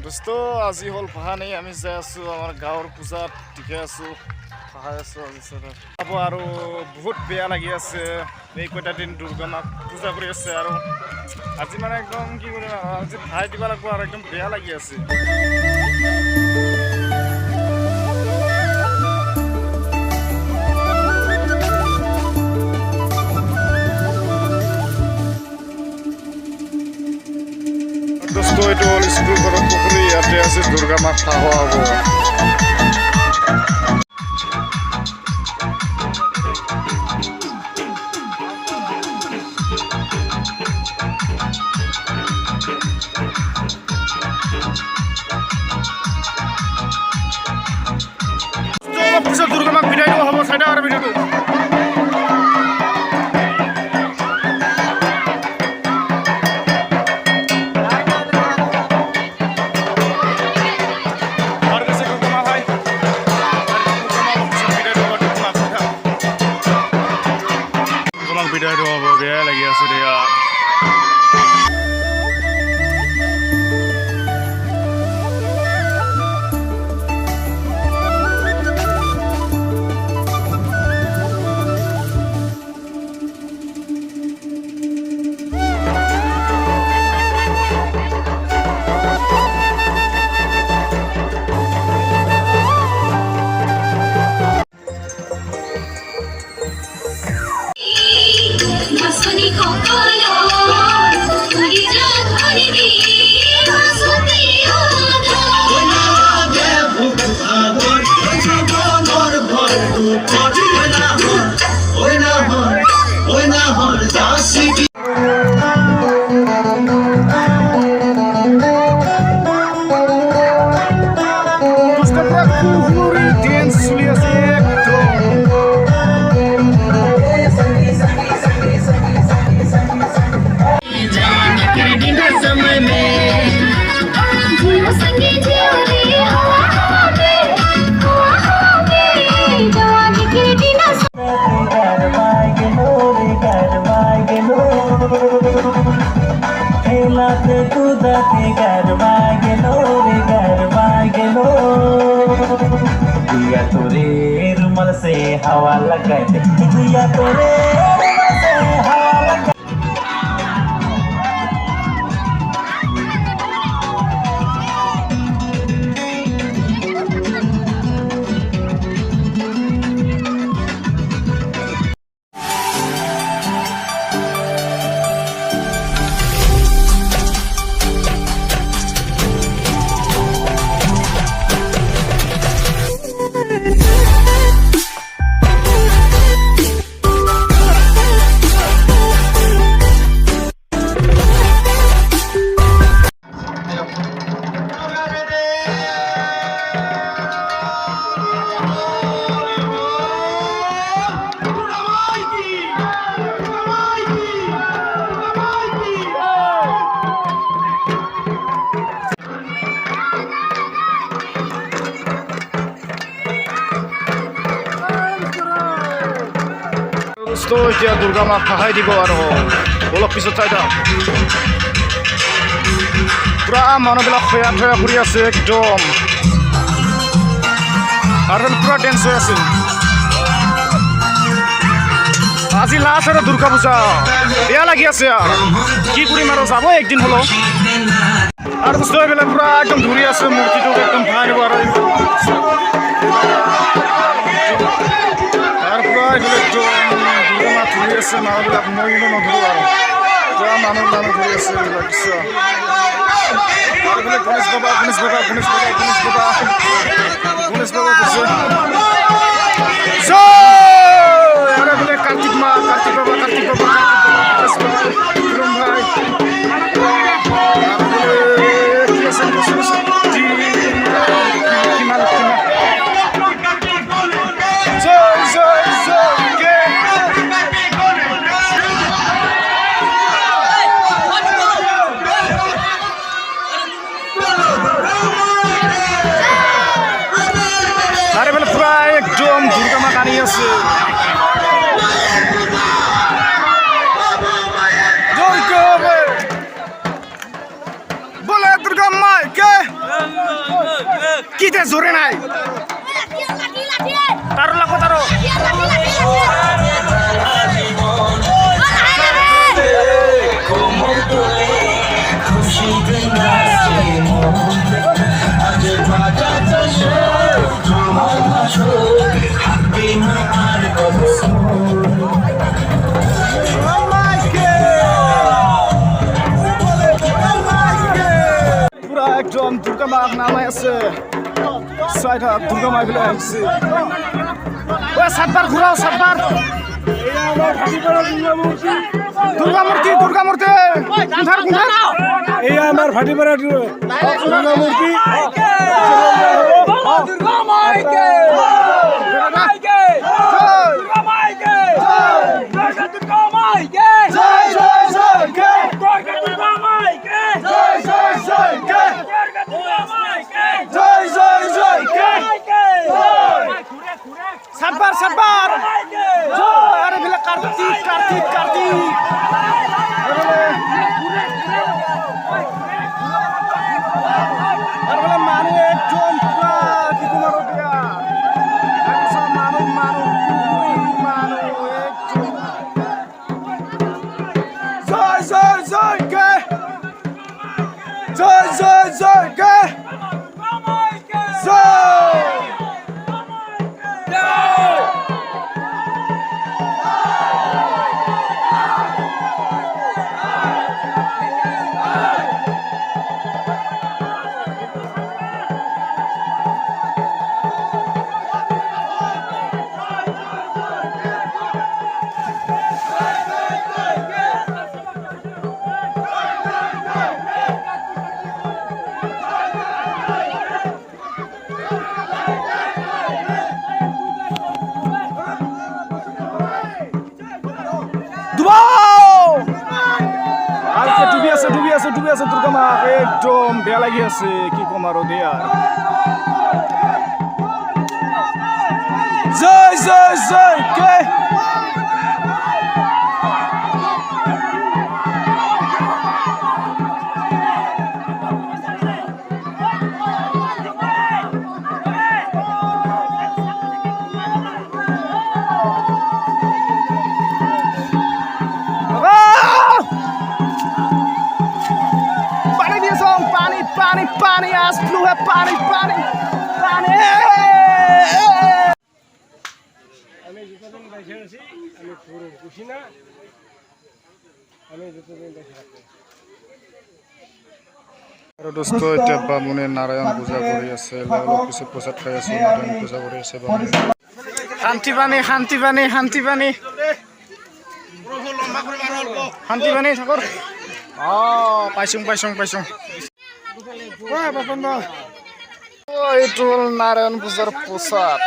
দোস্ত আজি হল পাহানি আমি যাই আছো আমার গাঁৱৰ পূজাত টিকে আছো পাহাই আছো আৰু বহুত বেয়া লাগি আছে এই কয়টা দিন দুৰ্গা মাক পূজা কৰি আছে আৰু আজি মানে একদম কি কৰিম আজি ভাই দিব লাগিব আৰু একদম বেয়া লাগি আছে দোস্ত এইটো হ'ল স্কুল ঘৰৰ পুখুৰী ইয়াতে আছে দুৰ্গা মাক খাওয়া হ'ব পিছত দুৰ্গা মাক বিদায় দিব হ'ব চাইডা আৰু ভিডিঅ'টো বিদায় দিব হ'ব বেয়া লাগি আছে দিয়া रुमाल से हवा लगा दे दिया तोरे रुमाल से हवा लगा এতিয়া দুৰ্গা মাক সহায় দিব আৰু অলপ পিছত চাই থাক পুৰা মানুহবিলাক খয়া খয়া ঘূৰি আছে একদম আৰু পুৰা ডেন্স হৈ আছে আজি লাষ্ট আৰু দুৰ্গা পূজা বেয়া লাগি আছে আৰু কি কৰিম আৰু যাব একদিন হলো আৰু বস্তু এইবিলাক পুৰা একদম ঘূৰি আছে মূৰ্তিটোক একদম ভৰাই দিব আৰু পুৰা ঘূৰি আছে মানুহবিলাক মই কিন্তু নধৰোঁ আৰু পুৰা মানুহ ঘূৰি আছে এইবিলাক দৃশ্য আৰু বোলে গণেশ বাবা দিছে আৰু বোলে কাৰ্তিক বাবা বিক্ৰম ভাই কি আছে একদম দুর্গা মা কানি আছে বলে দুর্গা মা কে কিতে জোরে নাই তারো লাগো তারো পুরা একদম দুর্গা মা নামাই আছে ছয়টা দুর্গা মা ফেলে আসছে ওই সাতবার ঘুরাও সাতবার দুর্গা মূর্তি কোথার এই আমার ভাটিপাড়া দুর্গা মূর্তি দুর্গা মাইকে দুর্গা মাইকে দুর্গা মাইকে জয় জয় জয় কে দুর্গা মাইকে জয় জয় জয় কে দুর্গা মাইকে জয় জয় জয় কে সাতবার জয় আরে বেলা কার্তিক আর বলে মানু একজন কি তোমার দিয়া আচ্ছা মানু একজন জয় জয় জয় কে জয় জয় জয় কে জয় ডুবি আছে দুর্গা মা একদম বেয়া লাগি আছে কি কম আরো দেয়া জয় জয় জয় কে पानी आज ब्लू है पानी আমি যতদিন বেঁচে আছি আমি পুরো খুশি না আমি যতদিন বেঁচে থাকবো আৰু দোস্ত এতিয়া বামুণে নাৰায়ণ পূজা কৰি আছে অলপ পিছত প্ৰসাদ খাই আছে নাৰায়ণ পূজা কৰি আছে শান্তি পানী ঠাকুৰ পাইছোঁ এইটো হ'ল নাৰায়ণ পূজাৰ প্ৰসাদ